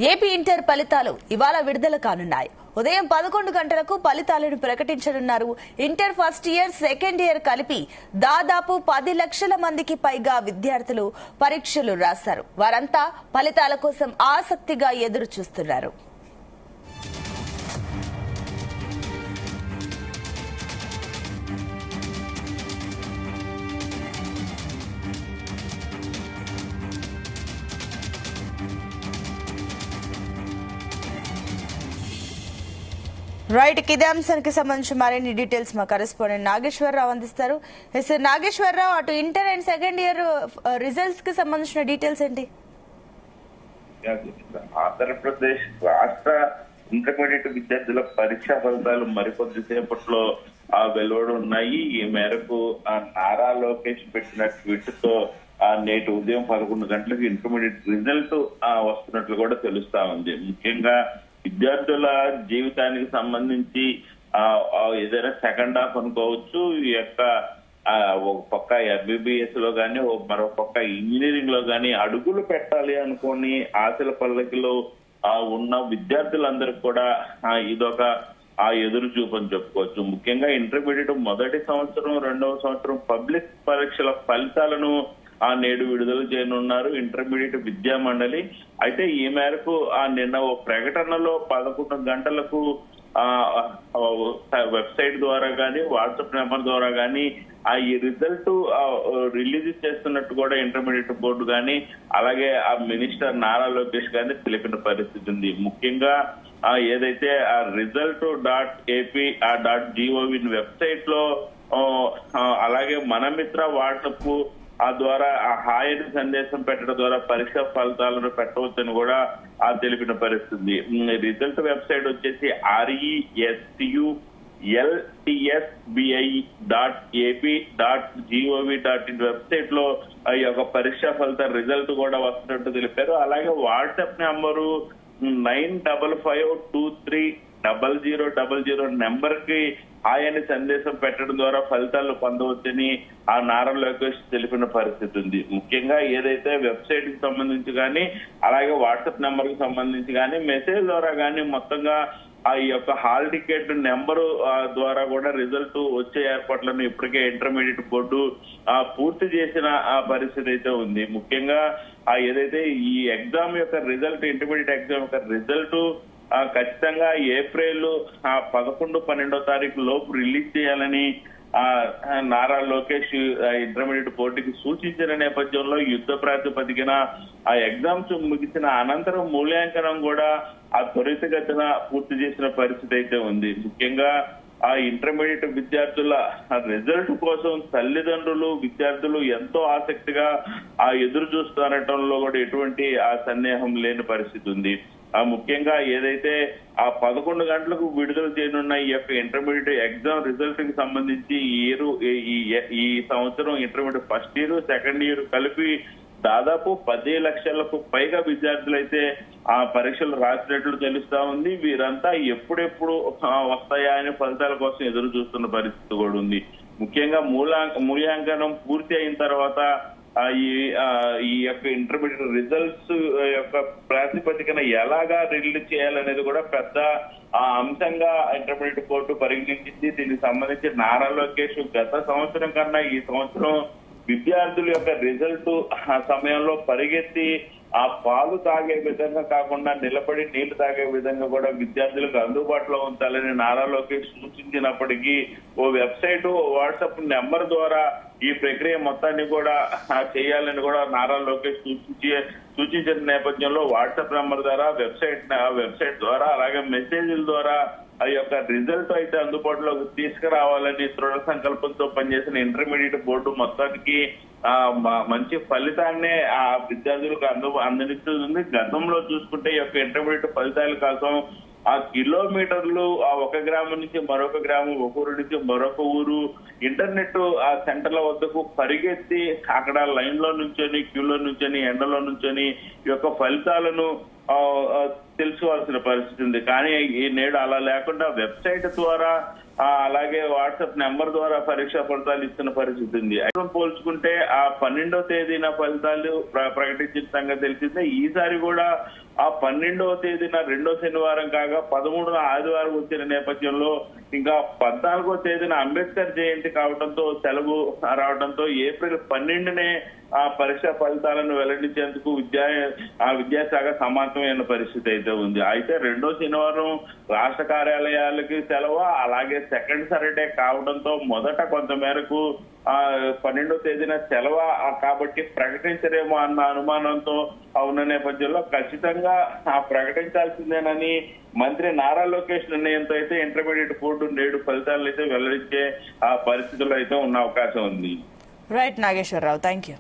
AP inter ఫలితాలు ఇవాళ విడుదల కానున్నాయి. ఉదయం 11 గంటలకు ఫలితాలను ప్రకటించనున్నారు. Inter first year, second year కలిపి దాదాపు 10 లక్షల మందికి పైగా విద్యార్థులు పరీక్షలు రాశారు. వారంతా ఫలితాల కోసం ఆసక్తిగా ఎదురు చూస్తున్నారు. రైట్, ఇదే అంశానికి సంబంధించి మరిన్ని డీటెయిల్స్ మా కరెస్పాండెంట్ నాగేశ్వరరావు అందిస్తారు. నాగేశ్వరరావు, అటు inter and second year results కి సంబంధించిన డీటెయిల్స్ ఏంటి? ఆంధ్రప్రదేశ్ రాష్ట్ర ఇంటర్మీడియట్ విద్యార్థుల పరీక్షా ఫలితాలు మరికొద్దిసేపట్లో వెలువడున్నాయి. ఈ మేరకు నారా లోకేష్ పెట్టిన ట్వీట్ తో నేటి ఉదయం 11 గంటలకు ఇంటర్మీడియట్ రిజల్ట్ వస్తున్నట్లు కూడా తెలుస్తా ఉంది. ముఖ్యంగా విద్యార్థుల జీవితానికి సంబంధించి ఏదైనా సెకండ్ హాఫ్ అనుకోవచ్చు. ఈ యొక్క ఒక పక్క ఎంబీబీఎస్ లో గానీ, మరో పక్క ఇంజనీరింగ్ లో గానీ అడుగులు పెట్టాలి అనుకోని ఆశల పల్లకిలో ఉన్న విద్యార్థులందరికీ కూడా ఇదొక ఎదురు చూపని చెప్పుకోవచ్చు. ముఖ్యంగా ఇంటర్మీడియట్ మొదటి సంవత్సరం, రెండవ సంవత్సరం పబ్లిక్ పరీక్షల ఫలితాలను నేడు విడుదల చేయనున్నారు ఇంటర్మీడియట్ విద్యా మండలి. అయితే ఈ మేరకు నిన్న ఓ ప్రకటనలో 11 గంటలకు వెబ్సైట్ ద్వారా గానీ, వాట్సాప్ నెంబర్ ద్వారా గానీ ఈ రిజల్ట్ రిలీజ్ చేస్తున్నట్టు కూడా ఇంటర్మీడియట్ బోర్డు గానీ, అలాగే మినిస్టర్ నారా లోకేష్ గానీ తెలిపిన పరిస్థితి ఉంది. ముఖ్యంగా ఏదైతే result.ap.gov వెబ్సైట్ లో అలాగే మనమిత్ర వాట్సాప్ ద్వారా హాయ్ సందేశం పెట్టడం ద్వారా పరీక్ష ఫలితాలను పెట్టవచ్చని కూడా తెలిపిన పరిస్థితి. రిజల్ట్ వెబ్సైట్ వచ్చేసి RESTULTSBI.AP.gov.in వెబ్సైట్ లో ఈ యొక్క పరీక్ష ఫలిత రిజల్ట్ కూడా వస్తున్నట్టు తెలిపారు. అలాగే వాట్సాప్ నెంబరు 9552300000 నెంబర్ కి ఆయన సందేశం పెట్టడం ద్వారా ఫలితాలు పొందవచ్చని నారా లోకేష్ తెలిపిన పరిస్థితి ఉంది. ముఖ్యంగా ఏదైతే వెబ్సైట్ కి సంబంధించి కానీ, అలాగే వాట్సాప్ నెంబర్ కి సంబంధించి కానీ, మెసేజ్ ద్వారా కానీ మొత్తంగా ఈ యొక్క హాల్ టికెట్ నెంబరు ద్వారా కూడా రిజల్ట్ వచ్చే ఏర్పాట్లను ఇప్పటికే ఇంటర్మీడియట్ బోర్డు పూర్తి చేసిన పరిస్థితి అయితే ఉంది. ముఖ్యంగా ఏదైతే ఈ ఎగ్జామ్ యొక్క రిజల్ట్, ఇంటర్మీడియట్ ఎగ్జామ్ యొక్క రిజల్ట్ ఖచ్చితంగా ఏప్రిల్ 11, 12వ తారీఖు లోపు రిలీజ్ చేయాలని నారా లోకేష్ ఇంటర్మీడియట్ బోర్డుకి సూచించిన నేపథ్యంలో యుద్ధ ప్రాతిపదికన ఎగ్జామ్స్ ముగిసిన అనంతరం మూల్యాంకనం కూడా త్వరితగతిన పూర్తి చేసిన పరిస్థితి అయితే ఉంది. ముఖ్యంగా ఇంటర్మీడియట్ విద్యార్థుల రిజల్ట్ కోసం తల్లిదండ్రులు, విద్యార్థులు ఎంతో ఆసక్తిగా ఎదురు చూస్తారటంలో కూడా ఎటువంటి సందేహం లేని పరిస్థితి ఉంది. ముఖ్యంగా ఏదైతే 11 గంటలకు విడుదల చేయనున్న ఈ యొక్క ఇంటర్మీడియట్ ఎగ్జామ్ రిజల్ట్ కి సంబంధించి ఈ సంవత్సరం intermediate first year, second year కలిపి దాదాపు 10 లక్షలకు పైగా విద్యార్థులు అయితే పరీక్షలు రాసినట్లు తెలుస్తా ఉంది. వీరంతా ఎప్పుడెప్పుడు వస్తాయా అనే ఫలితాల కోసం ఎదురు చూస్తున్న పరిస్థితి కూడా ఉంది. ముఖ్యంగా మూల్యాంకనం పూర్తి అయిన తర్వాత ఈ యొక్క ఇంటర్మీడియట్ రిజల్ట్స్ యొక్క ప్రాతిపదికన ఎలాగా రిలీజ్ చేయాలనేది కూడా పెద్ద అంశంగా ఇంటర్మీడియట్ బోర్డు పరిగణించింది. దీనికి సంబంధించి నారా లోకేష్ గత సంవత్సరం కన్నా ఈ సంవత్సరం విద్యార్థుల యొక్క రిజల్ట్ సమయంలో పరిగెత్తి పాలు తాగే విధంగా కాకుండా నిలబడి నీళ్లు తాగే విధంగా కూడా విద్యార్థులకు అందుబాటులో ఉంచాలని నారా లోకేష్ సూచించినప్పటికీ ఓ వెబ్సైట్, వాట్సాప్ నెంబర్ ద్వారా ఈ ప్రక్రియ మొత్తాన్ని కూడా చేయాలని కూడా నారా లోకేష్ సూచించిన నేపథ్యంలో వాట్సాప్ నెంబర్ ద్వారా, వెబ్సైట్ ద్వారా, అలాగే మెసేజ్ల ద్వారా ఆ యొక్క రిజల్ట్ అయితే అందుబాటులోకి తీసుకురావాలని దృఢ సంకల్పంతో పనిచేసిన ఇంటర్మీడియట్ బోర్డు మొత్తానికి మంచి ఫలితాన్నే విద్యార్థులకు అందిస్తుంది. గతంలో చూసుకుంటే ఈ యొక్క ఇంటర్మీడియట్ ఫలితాల కోసం కిలోమీటర్లు ఒక గ్రామం నుంచి మరొక గ్రామం, ఒక ఊరు నుంచి మరొక ఊరు ఇంటర్నెట్ సెంటర్ల వద్దకు పరిగెత్తి అక్కడ లైన్ లో నుంచొని, క్యూలో నుంచొని, ఎండలో నుంచొని ఈ యొక్క ఫలితాలను తెలుసుకోవాల్సిన పరిస్థితి ఉంది. కానీ ఈ నేడు అలా లేకుండా వెబ్సైట్ ద్వారా అలాగే వాట్సాప్ నెంబర్ ద్వారా పరీక్షా ఫలితాలు ఇస్తున్న పరిస్థితి ఉంది. అయితే పోల్చుకుంటే ఆ 12వ తేదీన ఫలితాలు ప్రకటించిన సంగతి తెలిసిందే. ఈసారి కూడా ఆ 12వ తేదీన రెండో శనివారం కాగా 13వ ఆదివారం వచ్చిన నేపథ్యంలో ఇంకా 14వ తేదీన అంబేద్కర్ జయంతి కావడంతో సెలవు రావడంతో ఏప్రిల్ 12నే ఆ పరీక్ష ఫలితాలను వెల్లడించేందుకు విద్యాశాఖ సమానమైన పరిస్థితి అయితే ఉంది. అయితే రెండో శనివారం రాష్ట్ర కార్యాలయాలకి సెలవు, అలాగే సెకండ్ సాటర్డే కావడంతో మొదట కొంత మేరకు 12వ తేదీన సెలవు కాబట్టి ప్రకటించరేమో అన్న అనుమానంతో ఉన్న నేపథ్యంలో ఖచ్చితంగా ప్రకటించాల్సిందేనని మంత్రి నారా లోకేష్ నిర్ణయంతో అయితే ఇంటర్మీడియట్ బోర్డు నేడు ఫలితాలను అయితే వెల్లడించే పరిస్థితుల్లో అయితే ఉన్న అవకాశం ఉంది. Right Nageswararao, thank you.